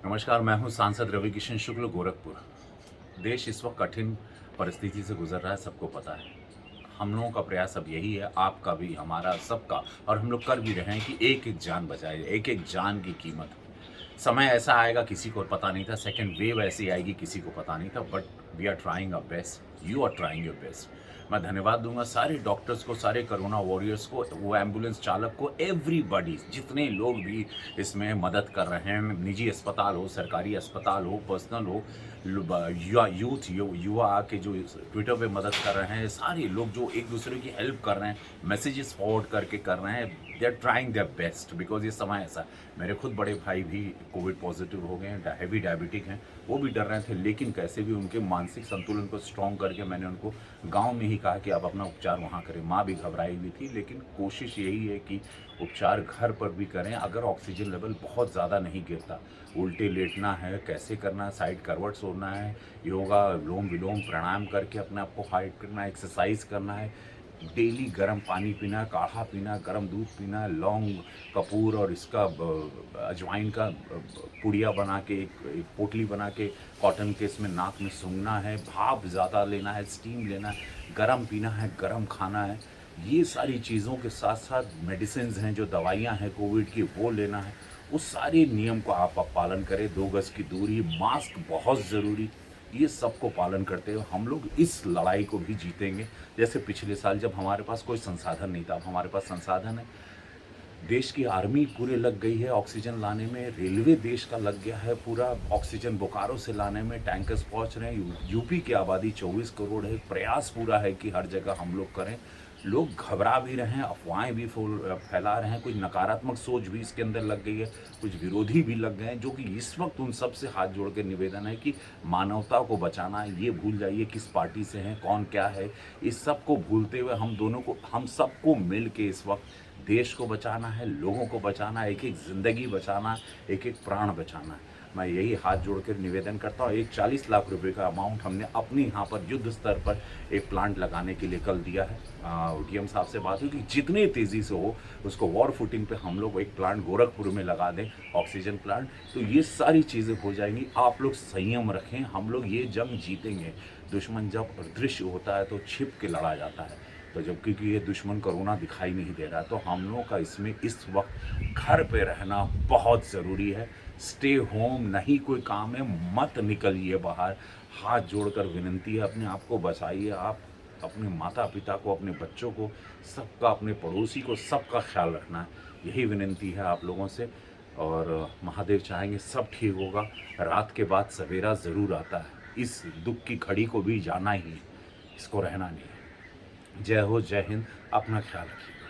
नमस्कार, मैं हूं सांसद रवि किशन शुक्ल, गोरखपुर। देश इस वक्त कठिन परिस्थिति से गुजर रहा है, सबको पता है। हम लोगों का प्रयास अब यही है, आपका भी, हमारा, सबका, और हम लोग कर भी रहे हैं कि एक-एक जान बचाए, एक-एक जान की कीमत हो। समय ऐसा आएगा किसी को पता नहीं था, सेकंड वेव ऐसी आएगी किसी को पता नहीं था, but we are trying our best, you are trying your best. मैं धन्यवाद दूँगा सारे डॉक्टर्स को, सारे कोरोना वॉरियर्स को, वो एम्बुलेंस चालक को, एवरीबॉडी, जितने लोग भी इसमें मदद कर रहे हैं, निजी अस्पताल हो, सरकारी अस्पताल हो, पर्सनल हो, युवा आके जो ट्विटर पे मदद कर रहे हैं, सारे लोग जो एक दूसरे की हेल्प कर रहे हैं, मैसेजेस फॉरवर्ड करके कर रहे हैं, they are trying their best, because ये समय ऐसा। मेरे खुद बड़े भाई भी कोविड पॉजिटिव हो गए हैं, हैवी डायबिटिक हैं, वो भी डर रहे थे, लेकिन कैसे भी उनके मानसिक संतुलन को स्ट्रॉन्ग करके मैंने उनको गांव में ही कहा कि आप अपना उपचार वहाँ करें। माँ भी घबराई हुई थी, लेकिन कोशिश यही है कि उपचार घर पर भी करें। अगर ऑक्सीजन लेवल बहुत ज़्यादा नहीं गिरता, उल्टे लेटना है, कैसे करना है, साइड करवट सोना है, योगा, लोम विलोम प्राणायाम करके अपने आप को हाइट करना है, एक्सरसाइज करना है, डेली गर्म पानी पीना, काढ़ा पीना, गर्म दूध पीना, लौंग, कपूर और इसका अजवाइन का पुड़िया बना के, एक पोटली बना के कॉटन के इसमें नाक में सूंघना है, भाप ज़्यादा लेना है, स्टीम लेना है, गर्म पीना है, गर्म खाना है। ये सारी चीज़ों के साथ साथ मेडिसिन्स हैं, जो दवाइयाँ हैं कोविड की, वो लेना है। उस सारे नियम को आप पालन करें, 2 गज़ की दूरी, मास्क बहुत ज़रूरी, ये सबको पालन करते हुए हम लोग इस लड़ाई को भी जीतेंगे। जैसे पिछले साल जब हमारे पास कोई संसाधन नहीं था, अब हमारे पास संसाधन है। देश की आर्मी पूरे लग गई है ऑक्सीजन लाने में, रेलवे देश का लग गया है पूरा ऑक्सीजन बोकारो से लाने में, टैंकर्स पहुंच रहे हैं। यूपी की आबादी 24 करोड़ है, प्रयास पूरा है कि हर जगह हम लोग करें। लोग घबरा भी रहे हैं, अफवाहें भी फैला रहे हैं, कुछ नकारात्मक सोच भी इसके अंदर लग गई है, कुछ विरोधी भी लग गए हैं, जो कि इस वक्त उन सब से हाथ जोड़ के निवेदन है कि मानवता को बचाना है। ये भूल जाइए किस पार्टी से हैं, कौन क्या है, इस सब को भूलते हुए हम सबको मिल के इस वक्त देश को बचाना है, लोगों को बचाना है, एक-एक ज़िंदगी बचाना है, एक-एक प्राण बचाना है। मैं यही हाथ जोड़ कर निवेदन करता हूँ। एक 40 लाख रुपए का अमाउंट हमने अपने यहाँ पर युद्ध स्तर पर एक प्लांट लगाने के लिए कल दिया है। डीएम साहब से बात हुई कि जितनी तेज़ी से हो उसको वॉर फुटिंग पे हम लोग एक प्लांट गोरखपुर में लगा दें, ऑक्सीजन प्लांट। तो ये सारी चीज़ें हो जाएंगी। आप लोग संयम रखें, हम लोग ये जंग जीतेंगे। दुश्मन जब अदृश्य होता है तो छिप के लड़ा जाता है। तो जब क्योंकि ये दुश्मन कोरोना दिखाई नहीं दे रहा, तो हम लोगों का इसमें इस वक्त घर पे रहना बहुत ज़रूरी है। स्टे होम, नहीं कोई काम है, मत निकलिए बाहर। हाथ जोड़कर विनती है, अपने आप को बचाइए। आप अपने माता पिता को, अपने बच्चों को, सबका, अपने पड़ोसी को, सबका ख्याल रखना है। यही विनती है आप लोगों से, और महादेव चाहेंगे सब ठीक होगा। रात के बाद सवेरा ज़रूर आता है। इस दुख की घड़ी को भी जाना ही है, इसको रहना नहीं है। जय हो, जय हिंद, अपना ख्याल रखिए।